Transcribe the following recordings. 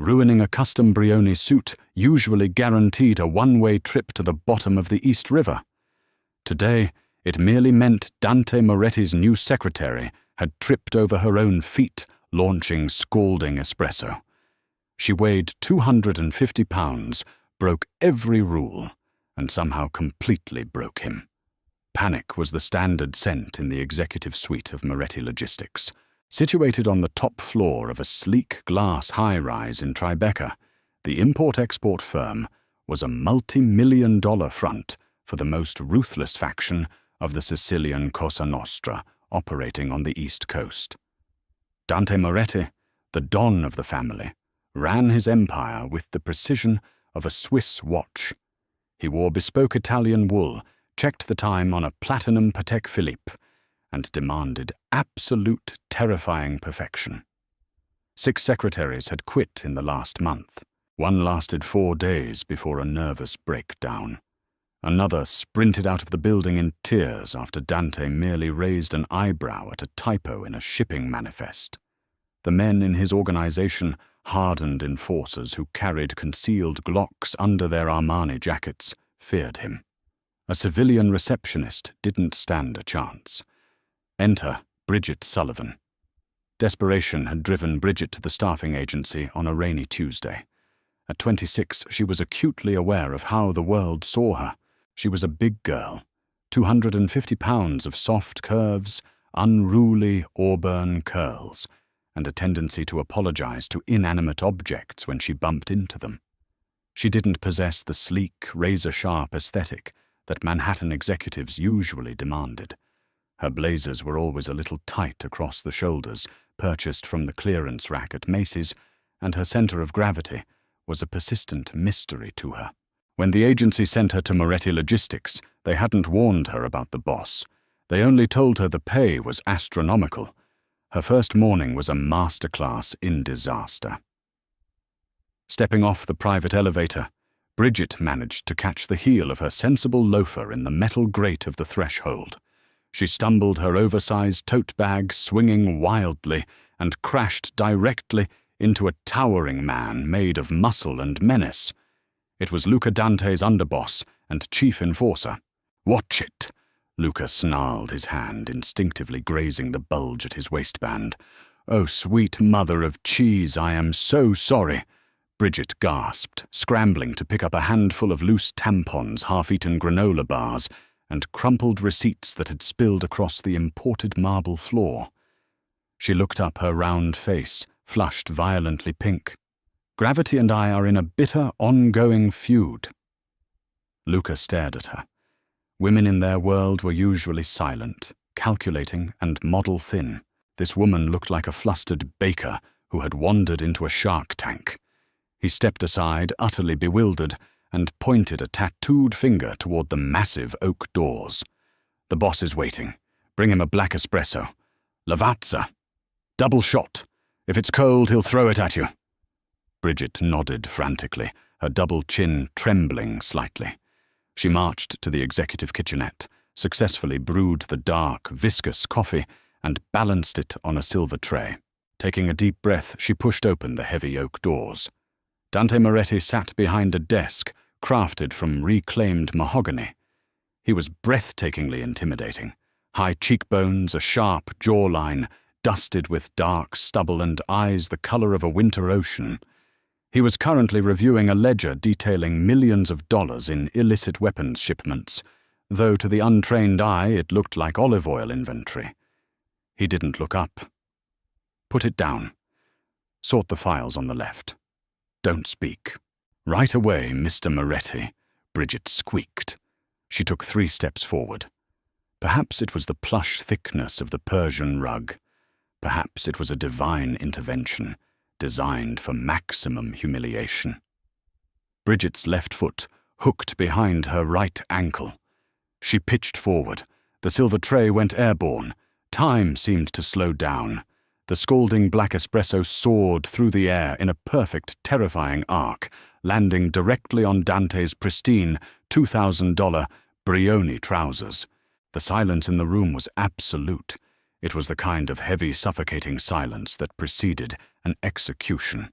Ruining a custom Brioni suit usually guaranteed a one-way trip to the bottom of the East River. Today, it merely meant Dante Moretti's new secretary had tripped over her own feet, launching scalding espresso. She weighed 250 pounds, broke every rule, and somehow completely broke him. Panic was the standard scent in the executive suite of Moretti Logistics. Situated on the top floor of a sleek glass high-rise in Tribeca, the import-export firm was a multi-million-dollar front for the most ruthless faction of the Sicilian Cosa Nostra operating on the East Coast. Dante Moretti, the don of the family, ran his empire with the precision of a Swiss watch. He wore bespoke Italian wool, checked the time on a platinum Patek Philippe, and demanded absolute terrifying perfection. 6 secretaries had quit in the last month. One lasted 4 days before a nervous breakdown. Another sprinted out of the building in tears after Dante merely raised an eyebrow at a typo in a shipping manifest. The men in his organization, hardened enforcers who carried concealed Glocks under their Armani jackets, feared him. A civilian receptionist didn't stand a chance. Enter Bridget Sullivan. Desperation had driven Bridget to the staffing agency on a rainy Tuesday. At 26, she was acutely aware of how the world saw her. She was a big girl, 250 pounds of soft curves, unruly auburn curls, and a tendency to apologize to inanimate objects when she bumped into them. She didn't possess the sleek, razor-sharp aesthetic that Manhattan executives usually demanded. Her blazers were always a little tight across the shoulders, purchased from the clearance rack at Macy's, and her center of gravity was a persistent mystery to her. When the agency sent her to Moretti Logistics, they hadn't warned her about the boss. They only told her the pay was astronomical. Her first morning was a masterclass in disaster. Stepping off the private elevator, Bridget managed to catch the heel of her sensible loafer in the metal grate of the threshold. She stumbled her oversized tote bag swinging wildly and crashed directly into a towering man made of muscle and menace. It was Luca Dante's underboss and chief enforcer. "Watch it!" Luca snarled, his hand instinctively grazing the bulge at his waistband. "Oh, sweet mother of cheese, I am so sorry," Bridget gasped, scrambling to pick up a handful of loose tampons, half-eaten granola bars, and crumpled receipts that had spilled across the imported marble floor. She looked up, her round face flushed violently pink. "Gravity and I are in a bitter, ongoing feud." Luca stared at her. Women in their world were usually silent, calculating, and model-thin. This woman looked like a flustered baker who had wandered into a shark tank. He stepped aside, utterly bewildered, and pointed a tattooed finger toward the massive oak doors. "The boss is waiting. Bring him a black espresso. Lavazza. Double shot. If it's cold, he'll throw it at you." Bridget nodded frantically, her double chin trembling slightly. She marched to the executive kitchenette, successfully brewed the dark, viscous coffee, and balanced it on a silver tray. Taking a deep breath, she pushed open the heavy oak doors. Dante Moretti sat behind a desk crafted from reclaimed mahogany. He was breathtakingly intimidating. High cheekbones, a sharp jawline, dusted with dark stubble, and eyes the color of a winter ocean. He was currently reviewing a ledger detailing millions of dollars in illicit weapons shipments, though to the untrained eye it looked like olive oil inventory. He didn't look up. "Put it down. Sort the files on the left. Don't speak." "Right away, Mr. Moretti," Bridget squeaked. She took 3 steps forward. Perhaps it was the plush thickness of the Persian rug. Perhaps it was a divine intervention, designed for maximum humiliation. Bridget's left foot hooked behind her right ankle. She pitched forward. The silver tray went airborne. Time seemed to slow down. The scalding black espresso soared through the air in a perfect, terrifying arc, landing directly on Dante's pristine $2,000 Brioni trousers. The silence in the room was absolute. It was the kind of heavy, suffocating silence that preceded an execution.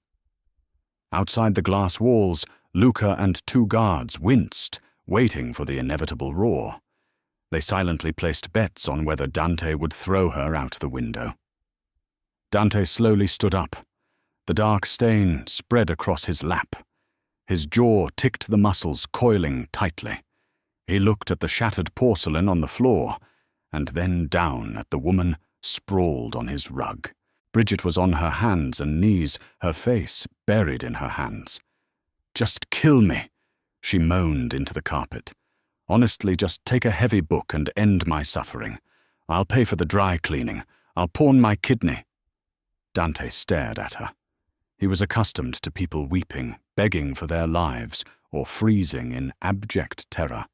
Outside the glass walls, Luca and 2 guards winced, waiting for the inevitable roar. They silently placed bets on whether Dante would throw her out the window. Dante slowly stood up. The dark stain spread across his lap. His jaw ticked the muscles coiling tightly. He looked at the shattered porcelain on the floor, and then down at the woman sprawled on his rug. Bridget was on her hands and knees, her face buried in her hands. "Just kill me," she moaned into the carpet. "Honestly, just take a heavy book and end my suffering. I'll pay for the dry cleaning. I'll pawn my kidney." Dante stared at her. He was accustomed to people weeping, begging for their lives, or freezing in abject terror.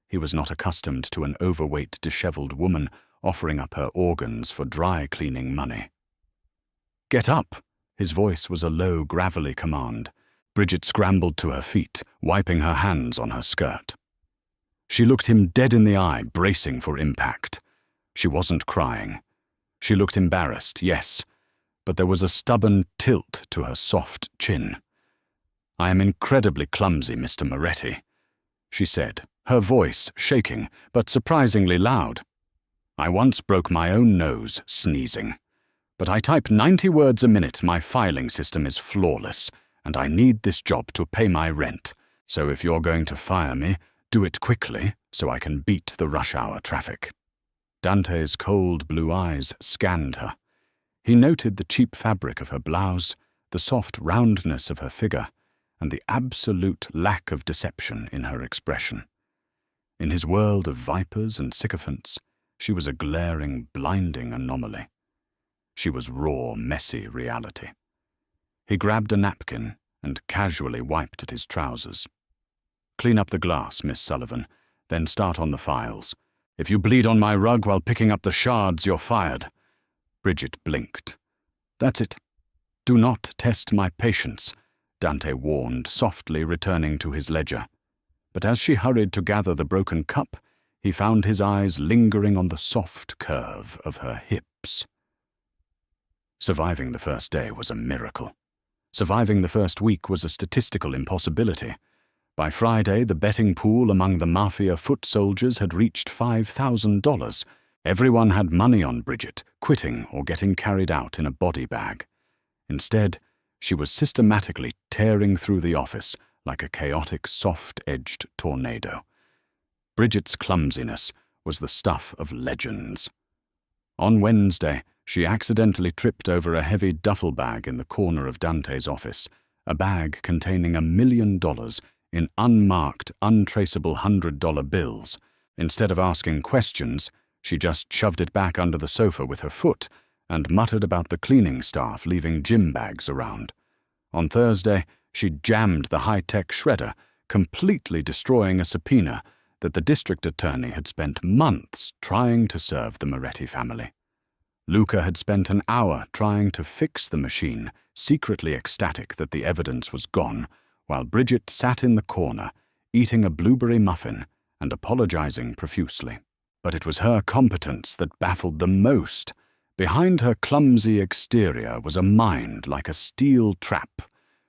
He was not accustomed to an overweight, disheveled woman offering up her organs for dry cleaning money. "Get up!" His voice was a low, gravelly command. Bridget scrambled to her feet, wiping her hands on her skirt. She looked him dead in the eye, bracing for impact. She wasn't crying. She looked embarrassed, yes, but there was a stubborn tilt to her soft chin. "I am incredibly clumsy, Mr. Moretti," she said, her voice shaking, but surprisingly loud. "I once broke my own nose sneezing. But I type 90 words a minute. My filing system is flawless, and I need this job to pay my rent. So if you're going to fire me, do it quickly so I can beat the rush hour traffic." Dante's cold blue eyes scanned her. He noted the cheap fabric of her blouse, the soft roundness of her figure, and the absolute lack of deception in her expression. In his world of vipers and sycophants, she was a glaring, blinding anomaly. She was raw, messy reality. He grabbed a napkin and casually wiped at his trousers. "Clean up the glass, Miss Sullivan, then start on the files. If you bleed on my rug while picking up the shards, you're fired." Bridget blinked. "That's it. Do not test my patience," Dante warned, softly returning to his ledger. But as she hurried to gather the broken cup, he found his eyes lingering on the soft curve of her hips. Surviving the first day was a miracle. Surviving the first week was a statistical impossibility. By Friday, the betting pool among the Mafia foot soldiers had reached $5,000. Everyone had money on Bridget, quitting or getting carried out in a body bag. Instead, she was systematically tearing through the office like a chaotic, soft-edged tornado. Bridget's clumsiness was the stuff of legends. On Wednesday, she accidentally tripped over a heavy duffel bag in the corner of Dante's office, a bag containing $1 million in unmarked, untraceable $100 bills. Instead of asking questions, she just shoved it back under the sofa with her foot and muttered about the cleaning staff leaving gym bags around. On Thursday, she jammed the high-tech shredder, completely destroying a subpoena that the district attorney had spent months trying to serve the Moretti family. Luca had spent an hour trying to fix the machine, secretly ecstatic that the evidence was gone, while Bridget sat in the corner, eating a blueberry muffin and apologizing profusely. But it was her competence that baffled them most. Behind her clumsy exterior was a mind like a steel trap.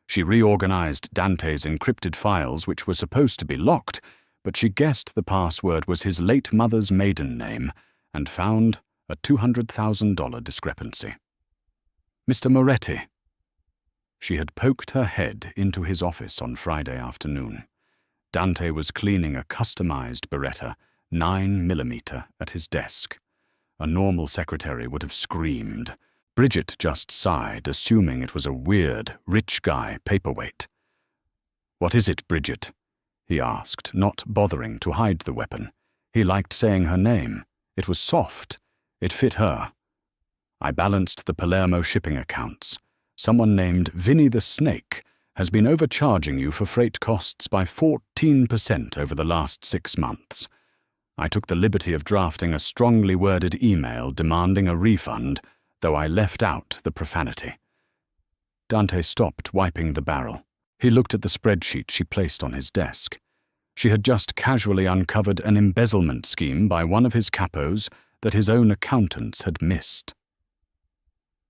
She reorganized Dante's encrypted files, which were supposed to be locked, but she guessed the password was his late mother's maiden name and found a $200,000 discrepancy. "Mr. Moretti." She had poked her head into his office on Friday afternoon. Dante was cleaning a customized Beretta 9mm at his desk. A normal secretary would have screamed. Bridget just sighed, assuming it was a weird, rich guy paperweight. "What is it, Bridget?" he asked, not bothering to hide the weapon. He liked saying her name. It was soft. It fit her. "I balanced the Palermo shipping accounts. Someone named Vinny the Snake has been overcharging you for freight costs by 14% over the last 6 months. I took the liberty of drafting a strongly worded email demanding a refund, though I left out the profanity." Dante stopped wiping the barrel. He looked at the spreadsheet she placed on his desk. She had just casually uncovered an embezzlement scheme by one of his capos that his own accountants had missed.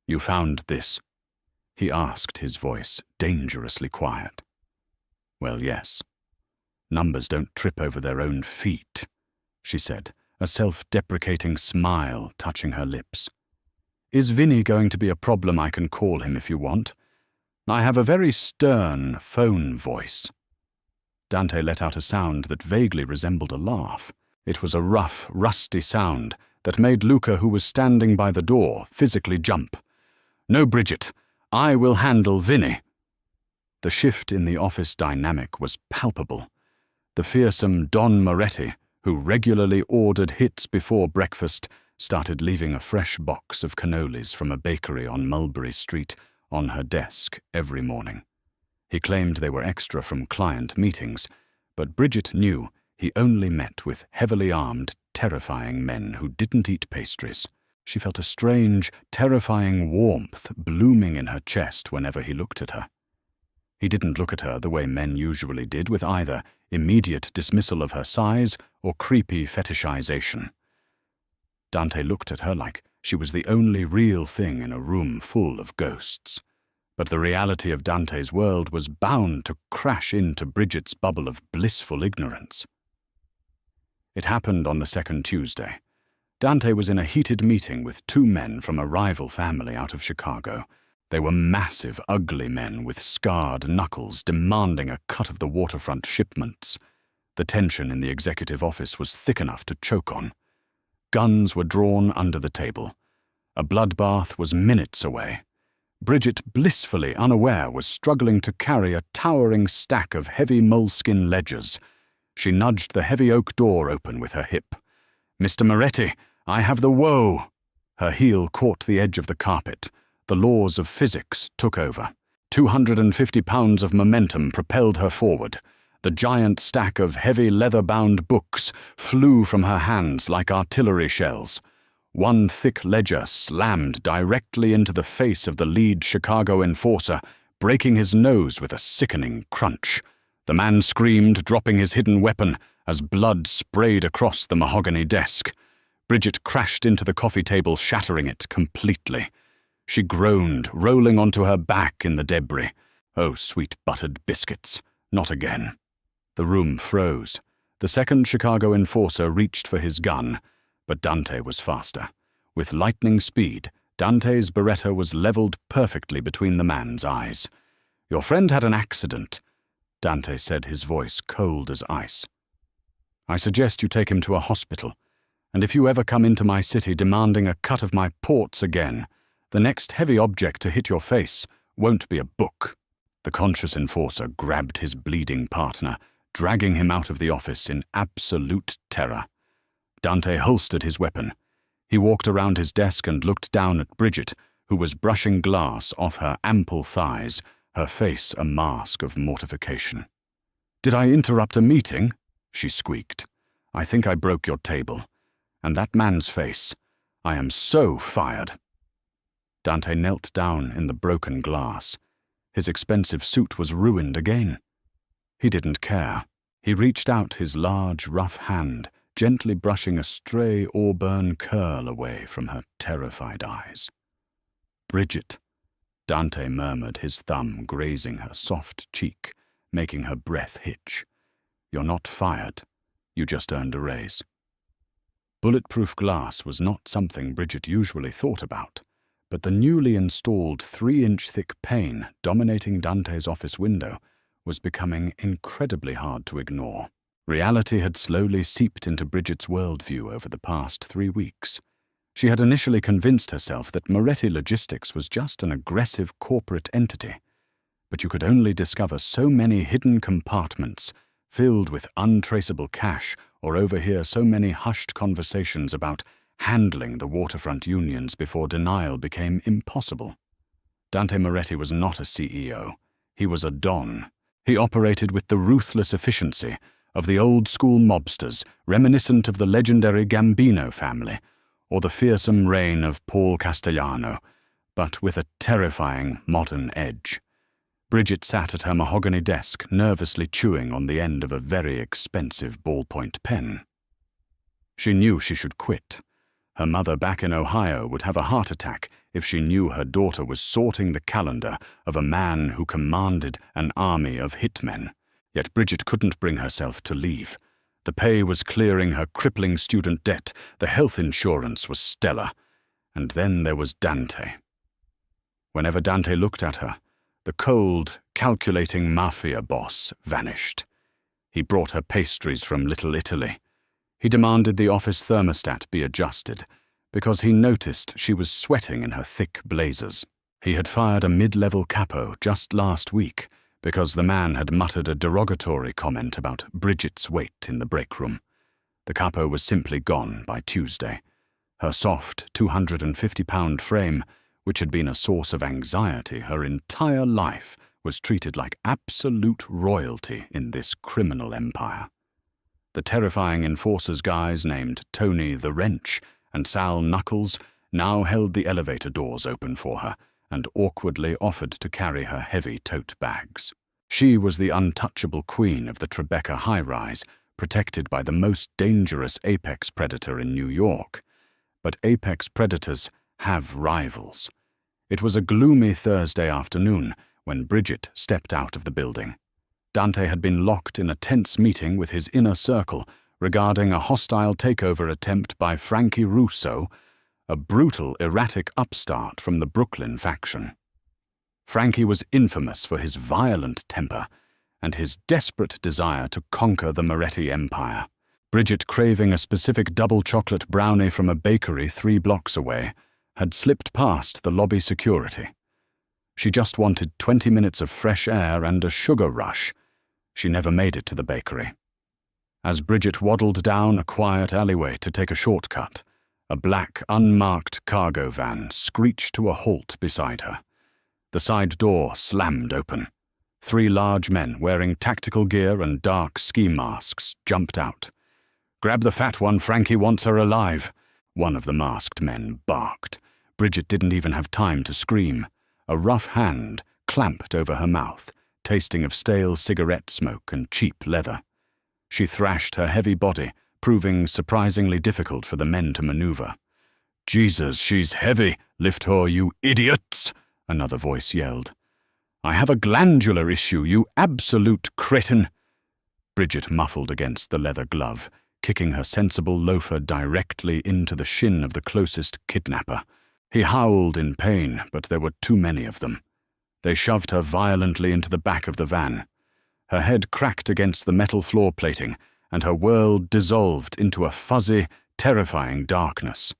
"You found this." he asked, his voice dangerously quiet. Well, yes. Numbers don't trip over their own feet, she said, a self-deprecating smile touching her lips. Is Vinny going to be a problem? I can call him if you want. I have a very stern phone voice. Dante let out a sound that vaguely resembled a laugh. It was a rough, rusty sound that made Luca, who was standing by the door, physically jump. No, Bridget, I will handle Vinny. The shift in the office dynamic was palpable. The fearsome Don Moretti, who regularly ordered hits before breakfast, started leaving a fresh box of cannolis from a bakery on Mulberry Street on her desk every morning. He claimed they were extra from client meetings, but Bridget knew he only met with heavily armed, terrifying men who didn't eat pastries. She felt a strange, terrifying warmth blooming in her chest whenever he looked at her. He didn't look at her the way men usually did, with either immediate dismissal of her size or creepy fetishization. Dante looked at her like she was the only real thing in a room full of ghosts. But the reality of Dante's world was bound to crash into Bridget's bubble of blissful ignorance. It happened on the second Tuesday. Dante was in a heated meeting with two men from a rival family out of Chicago. They were massive, ugly men with scarred knuckles demanding a cut of the waterfront shipments. The tension in the executive office was thick enough to choke on. Guns were drawn under the table. A bloodbath was minutes away. Bridget, blissfully unaware, was struggling to carry a towering stack of heavy moleskin ledgers. She nudged the heavy oak door open with her hip. "Mr. Moretti, I have the woe." Her heel caught the edge of the carpet. The laws of physics took over. 250 pounds of momentum propelled her forward. The giant stack of heavy leather-bound books flew from her hands like artillery shells. One thick ledger slammed directly into the face of the lead Chicago enforcer, breaking his nose with a sickening crunch. The man screamed, dropping his hidden weapon, as blood sprayed across the mahogany desk. Bridget crashed into the coffee table, shattering it completely. She groaned, rolling onto her back in the debris. Oh, sweet buttered biscuits, not again. The room froze. The second Chicago enforcer reached for his gun, but Dante was faster. With lightning speed, Dante's Beretta was leveled perfectly between the man's eyes. "Your friend had an accident," Dante said, his voice cold as ice. "I suggest you take him to a hospital, and if you ever come into my city demanding a cut of my ports again, the next heavy object to hit your face won't be a book." The conscious enforcer grabbed his bleeding partner, dragging him out of the office in absolute terror. Dante holstered his weapon. He walked around his desk and looked down at Bridget, who was brushing glass off her ample thighs, her face a mask of mortification. "Did I interrupt a meeting?" she squeaked. "I think I broke your table. And that man's face. I am so fired." Dante knelt down in the broken glass. His expensive suit was ruined again. He didn't care. He reached out his large, rough hand, gently brushing a stray auburn curl away from her terrified eyes. "Bridget," Dante murmured, his thumb grazing her soft cheek, making her breath hitch. "You're not fired. You just earned a raise." Bulletproof glass was not something Bridget usually thought about, but the newly installed 3-inch thick pane dominating Dante's office window was becoming incredibly hard to ignore. Reality had slowly seeped into Bridget's worldview over the past 3 weeks. She had initially convinced herself that Moretti Logistics was just an aggressive corporate entity, but you could only discover so many hidden compartments filled with untraceable cash or overhear so many hushed conversations about handling the waterfront unions before denial became impossible. Dante Moretti was not a CEO. He was a Don. He operated with the ruthless efficiency of the old-school mobsters, reminiscent of the legendary Gambino family, or the fearsome reign of Paul Castellano, but with a terrifying modern edge. Bridget sat at her mahogany desk, nervously chewing on the end of a very expensive ballpoint pen. She knew she should quit. Her mother back in Ohio would have a heart attack if she knew her daughter was sorting the calendar of a man who commanded an army of hitmen. Yet Bridget couldn't bring herself to leave. The pay was clearing her crippling student debt, the health insurance was stellar, and then there was Dante. Whenever Dante looked at her, the cold, calculating mafia boss vanished. He brought her pastries from Little Italy. He demanded the office thermostat be adjusted, because he noticed she was sweating in her thick blazers. He had fired a mid-level capo just last week, because the man had muttered a derogatory comment about Bridget's weight in the break room. The capo was simply gone by Tuesday. Her soft, 250-pound frame, which had been a source of anxiety her entire life, was treated like absolute royalty in this criminal empire. The terrifying enforcers guys named Tony the Wrench and Sal Knuckles now held the elevator doors open for her and awkwardly offered to carry her heavy tote bags. She was the untouchable queen of the Tribeca high-rise, protected by the most dangerous apex predator in New York. But apex predators have rivals. It was a gloomy Thursday afternoon when Bridget stepped out of the building. Dante had been locked in a tense meeting with his inner circle regarding a hostile takeover attempt by Frankie Russo, a brutal, erratic upstart from the Brooklyn faction. Frankie was infamous for his violent temper and his desperate desire to conquer the Moretti empire. Bridget, craving a specific double chocolate brownie from a bakery 3 blocks away, had slipped past the lobby security. She just wanted 20 minutes of fresh air and a sugar rush. She never made it to the bakery. As Bridget waddled down a quiet alleyway to take a shortcut, a black, unmarked cargo van screeched to a halt beside her. The side door slammed open. 3 large men wearing tactical gear and dark ski masks jumped out. "Grab the fat one, Frankie wants her alive," one of the masked men barked. Bridget didn't even have time to scream. A rough hand clamped over her mouth, tasting of stale cigarette smoke and cheap leather. She thrashed her heavy body, proving surprisingly difficult for the men to maneuver. "Jesus, she's heavy! Lift her, you idiots!" another voice yelled. "I have a glandular issue, you absolute cretin!" Bridget muffled against the leather glove, kicking her sensible loafer directly into the shin of the closest kidnapper. He howled in pain, but there were too many of them. They shoved her violently into the back of the van. Her head cracked against the metal floor plating, and her world dissolved into a fuzzy, terrifying darkness.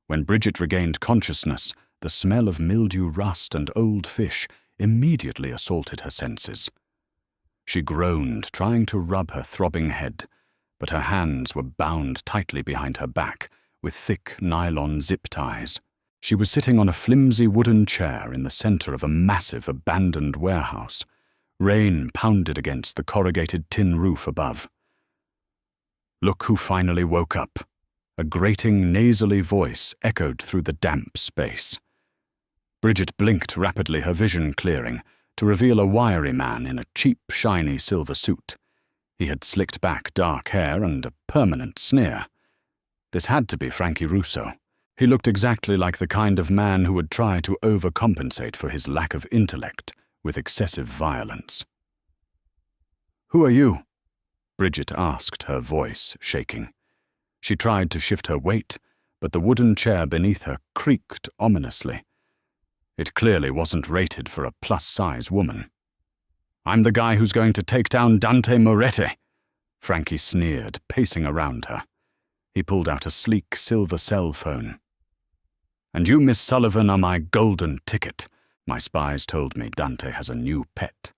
When Bridget regained consciousness, the smell of mildew rust and old fish immediately assaulted her senses. She groaned, trying to rub her throbbing head, but her hands were bound tightly behind her back with thick nylon zip ties. She was sitting on a flimsy wooden chair in the center of a massive abandoned warehouse. Rain pounded against the corrugated tin roof above. "Look who finally woke up." A grating, nasally voice echoed through the damp space. Bridget blinked rapidly, her vision clearing, to reveal a wiry man in a cheap, shiny silver suit. He had slicked back dark hair and a permanent sneer. This had to be Frankie Russo. He looked exactly like the kind of man who would try to overcompensate for his lack of intellect with excessive violence. "Who are you?" Bridget asked, her voice shaking. She tried to shift her weight, but the wooden chair beneath her creaked ominously. It clearly wasn't rated for a plus-size woman. "I'm the guy who's going to take down Dante Moretti," Frankie sneered, pacing around her. He pulled out a sleek silver cell phone. "And you, Miss Sullivan, are my golden ticket. My spies told me Dante has a new pet.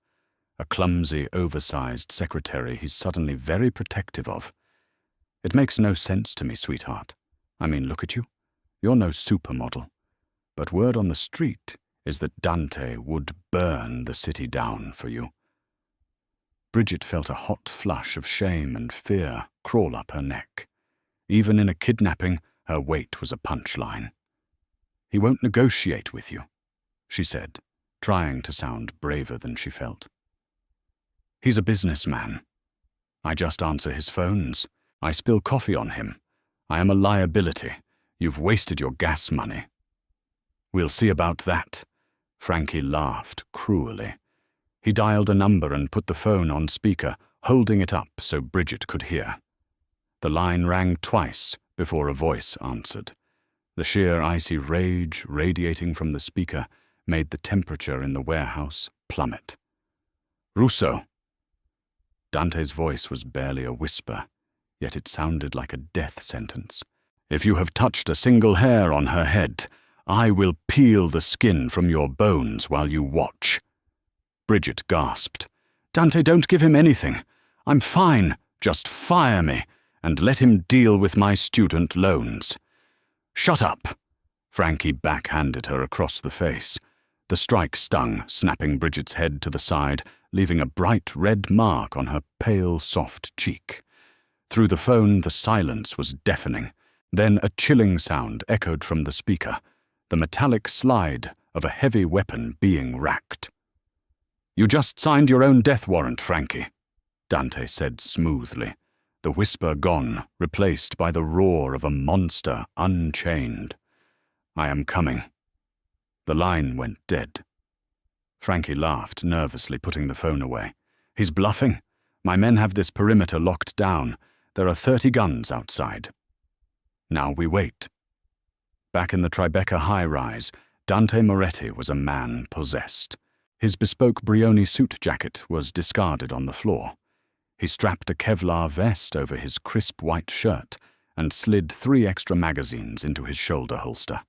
A clumsy, oversized secretary he's suddenly very protective of. It makes no sense to me, sweetheart. I mean, look at you. You're no supermodel. But word on the street is that Dante would burn the city down for you." Bridget felt a hot flush of shame and fear crawl up her neck. Even in a kidnapping, her weight was a punchline. "He won't negotiate with you," she said, trying to sound braver than she felt. "He's a businessman. I just answer his phones. I spill coffee on him. I am a liability. You've wasted your gas money." "We'll see about that." Frankie laughed cruelly. He dialed a number and put the phone on speaker, holding it up so Bridget could hear. The line rang twice before a voice answered. The sheer icy rage radiating from the speaker made the temperature in the warehouse plummet. "Russo." Dante's voice was barely a whisper, yet it sounded like a death sentence. "If you have touched a single hair on her head, I will peel the skin from your bones while you watch." Bridget gasped. "Dante, don't give him anything. I'm fine. Just fire me, and let him deal with my student loans." "Shut up!" Frankie backhanded her across the face. The strike stung, snapping Bridget's head to the side, leaving a bright red mark on her pale, soft cheek. Through the phone, the silence was deafening. Then a chilling sound echoed from the speaker, the metallic slide of a heavy weapon being racked. "You just signed your own death warrant, Frankie," Dante said smoothly, the whisper gone, replaced by the roar of a monster unchained. "I am coming." The line went dead. Frankie laughed, nervously putting the phone away. "He's bluffing. My men have this perimeter locked down. There are 30 guns outside." Now we wait. Back in the Tribeca high-rise, Dante Moretti was a man possessed. His bespoke Brioni suit jacket was discarded on the floor. He strapped a Kevlar vest over his crisp white shirt and slid 3 extra magazines into his shoulder holster.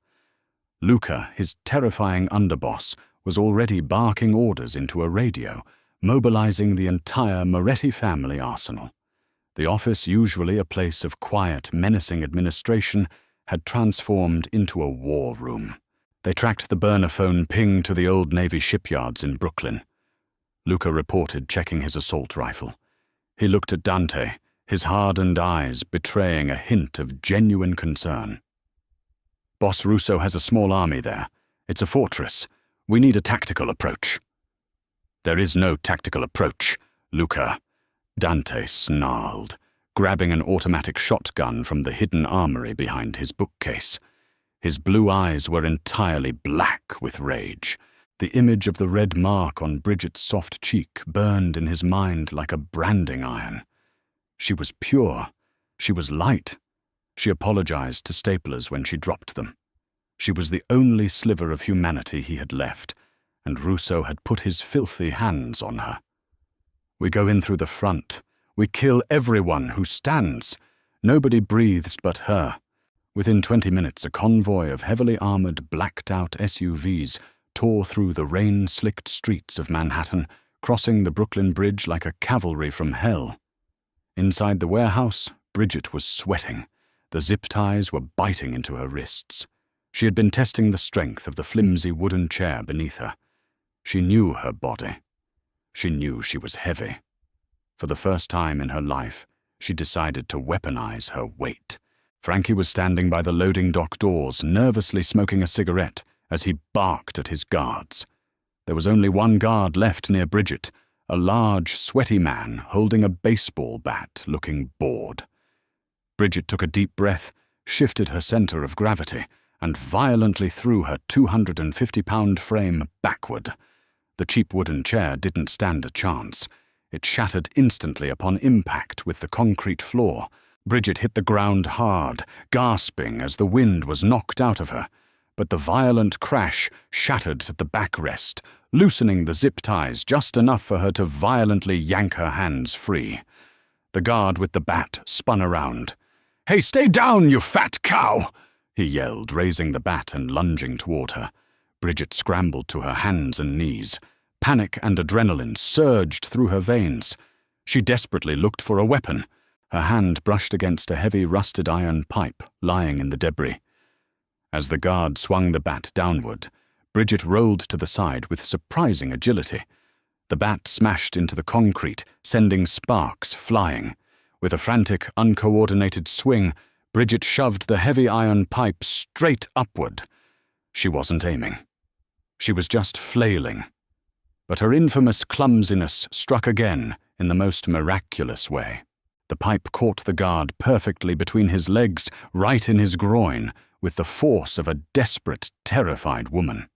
Luca, his terrifying underboss, was already barking orders into a radio, mobilizing the entire Moretti family arsenal. The office, usually a place of quiet, menacing administration, had transformed into a war room. They tracked the burner phone ping to the old Navy shipyards in Brooklyn. Luca reported, checking his assault rifle. He looked at Dante, his hardened eyes betraying a hint of genuine concern. "Boss Russo has a small army there. It's a fortress. We need a tactical approach." "There is no tactical approach, Luca," Dante snarled, grabbing an automatic shotgun from the hidden armory behind his bookcase. His blue eyes were entirely black with rage. The image of the red mark on Bridget's soft cheek burned in his mind like a branding iron. She was pure. She was light. She apologized to staplers when she dropped them. She was the only sliver of humanity he had left, and Russo had put his filthy hands on her. "We go in through the front. We kill everyone who stands. Nobody breathes but her." Within 20 minutes, a convoy of heavily armored, blacked-out SUVs tore through the rain-slicked streets of Manhattan, crossing the Brooklyn Bridge like a cavalry from hell. Inside the warehouse, Bridget was sweating. The zip ties were biting into her wrists. She had been testing the strength of the flimsy wooden chair beneath her. She knew her body. She knew she was heavy. For the first time in her life, she decided to weaponize her weight. Frankie was standing by the loading dock doors, nervously smoking a cigarette as he barked at his guards. There was only one guard left near Bridget, a large, sweaty man holding a baseball bat, looking bored. Bridget took a deep breath, shifted her center of gravity, and violently threw her 250-pound frame backward. The cheap wooden chair didn't stand a chance. It shattered instantly upon impact with the concrete floor. Bridget hit the ground hard, gasping as the wind was knocked out of her. But the violent crash shattered the backrest, loosening the zip ties just enough for her to violently yank her hands free. The guard with the bat spun around. "Hey, stay down, you fat cow!" he yelled, raising the bat and lunging toward her. Bridget scrambled to her hands and knees. Panic and adrenaline surged through her veins. She desperately looked for a weapon. Her hand brushed against a heavy rusted iron pipe lying in the debris. As the guard swung the bat downward, Bridget rolled to the side with surprising agility. The bat smashed into the concrete, sending sparks flying. With a frantic, uncoordinated swing, Bridget shoved the heavy iron pipe straight upward. She wasn't aiming. She was just flailing. But her infamous clumsiness struck again in the most miraculous way. The pipe caught the guard perfectly between his legs, right in his groin, with the force of a desperate, terrified woman.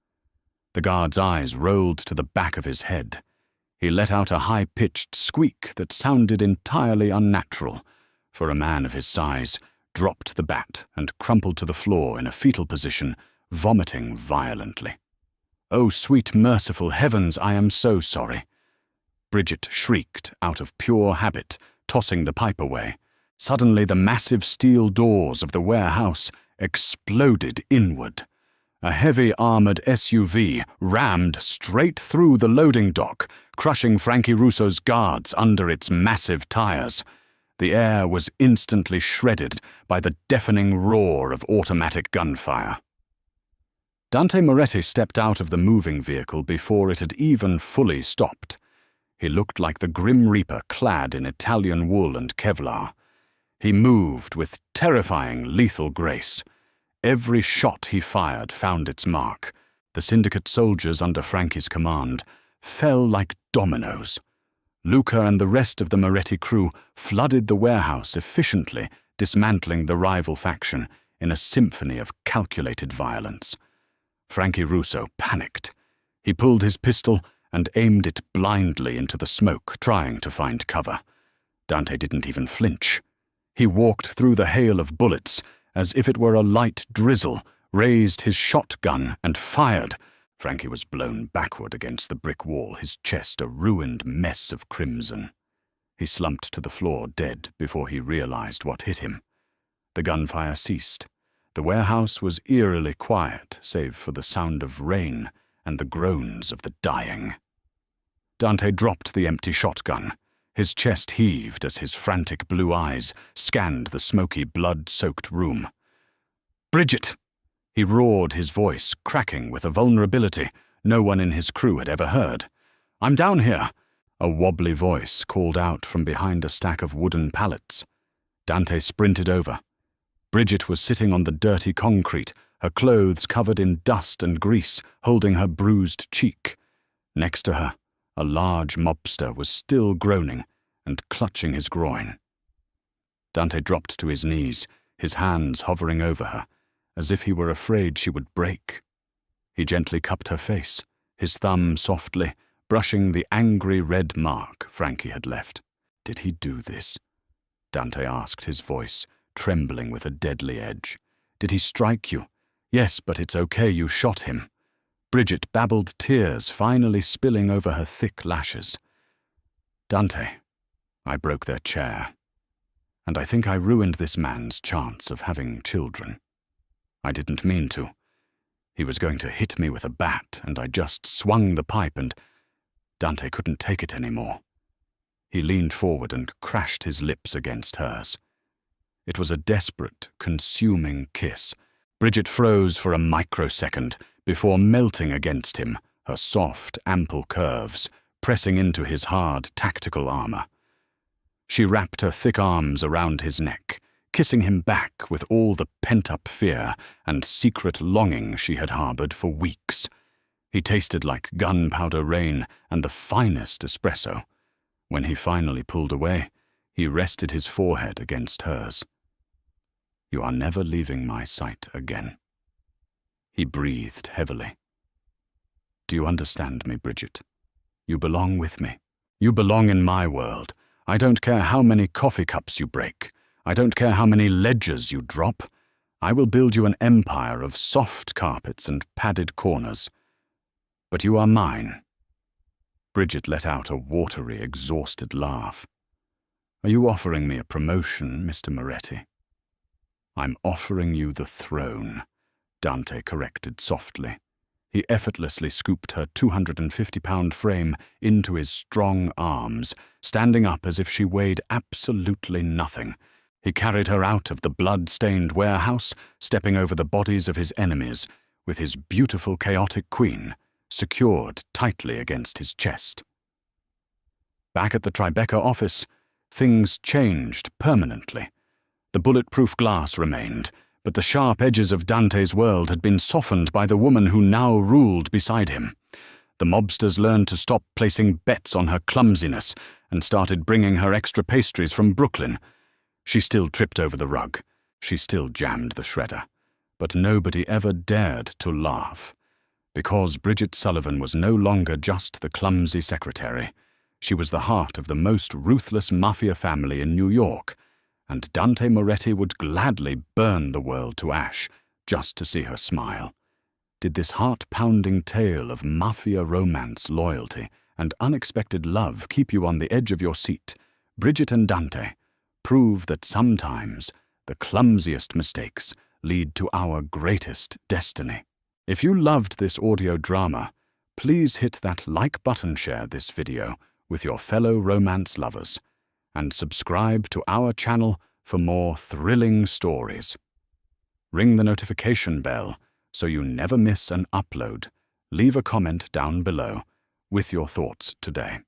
The guard's eyes rolled to the back of his head. He let out a high-pitched squeak that sounded entirely unnatural for a man of his size, dropped the bat and crumpled to the floor in a fetal position, vomiting violently. "Oh, sweet merciful heavens, I am so sorry." Bridget shrieked out of pure habit, tossing the pipe away. Suddenly the massive steel doors of the warehouse exploded inward. A heavy armored SUV rammed straight through the loading dock, crushing Frankie Russo's guards under its massive tires. The air was instantly shredded by the deafening roar of automatic gunfire. Dante Moretti stepped out of the moving vehicle before it had even fully stopped. He looked like the Grim Reaper clad in Italian wool and Kevlar. He moved with terrifying lethal grace. Every shot he fired found its mark. The syndicate soldiers under Frankie's command fell like dominoes. Luca and the rest of the Moretti crew flooded the warehouse efficiently, dismantling the rival faction in a symphony of calculated violence. Frankie Russo panicked. He pulled his pistol and aimed it blindly into the smoke, trying to find cover. Dante didn't even flinch. He walked through the hail of bullets as if it were a light drizzle, raised his shotgun and fired. Frankie was blown backward against the brick wall, his chest a ruined mess of crimson. He slumped to the floor dead before he realized what hit him. The gunfire ceased. The warehouse was eerily quiet, save for the sound of rain and the groans of the dying. Dante dropped the empty shotgun. His chest heaved as his frantic blue eyes scanned the smoky, blood-soaked room. "Bridget!" He roared, his voice cracking with a vulnerability no one in his crew had ever heard. "I'm down here!" A wobbly voice called out from behind a stack of wooden pallets. Dante sprinted over. Bridget was sitting on the dirty concrete, her clothes covered in dust and grease, holding her bruised cheek. Next to her, a large mobster was still groaning and clutching his groin. Dante dropped to his knees, his hands hovering over her, as if he were afraid she would break. He gently cupped her face, his thumb softly brushing the angry red mark Frankie had left. "Did he do this?" Dante asked, his voice trembling with a deadly edge. "Did he strike you?" "Yes, but it's okay, you shot him." Bridget babbled, tears finally spilling over her thick lashes. "Dante, I broke their chair. And I think I ruined this man's chance of having children. I didn't mean to. He was going to hit me with a bat, and I just swung the pipe and Dante couldn't take it anymore." He leaned forward and crashed his lips against hers. It was a desperate, consuming kiss. Bridget froze for a microsecond before melting against him, her soft, ample curves pressing into his hard, tactical armor. She wrapped her thick arms around his neck, kissing him back with all the pent-up fear and secret longing she had harbored for weeks. He tasted like gunpowder rain and the finest espresso. When he finally pulled away, he rested his forehead against hers. "You are never leaving my sight again." He breathed heavily. "Do you understand me, Bridget? You belong with me. You belong in my world. I don't care how many coffee cups you break. I don't care how many ledgers you drop. I will build you an empire of soft carpets and padded corners. But you are mine." Bridget let out a watery, exhausted laugh. "Are you offering me a promotion, Mr. Moretti?" "I'm offering you the throne," Dante corrected softly. He effortlessly scooped her 250-pound frame into his strong arms, standing up as if she weighed absolutely nothing. He carried her out of the blood-stained warehouse, stepping over the bodies of his enemies, with his beautiful, chaotic queen secured tightly against his chest. Back at the Tribeca office, things changed permanently. The bulletproof glass remained, but the sharp edges of Dante's world had been softened by the woman who now ruled beside him. The mobsters learned to stop placing bets on her clumsiness and started bringing her extra pastries from Brooklyn. She still tripped over the rug. She still jammed the shredder. but nobody ever dared to laugh. Because Bridget Sullivan was no longer just the clumsy secretary. She was the heart of the most ruthless mafia family in New York, and Dante Moretti would gladly burn the world to ash just to see her smile. Did this heart-pounding tale of mafia romance, loyalty, and unexpected love keep you on the edge of your seat? Bridget and Dante prove that sometimes the clumsiest mistakes lead to our greatest destiny. If you loved this audio drama, please hit that like button, share this video with your fellow romance lovers, and subscribe to our channel for more thrilling stories. Ring the notification bell so you never miss an upload. Leave a comment down below with your thoughts today.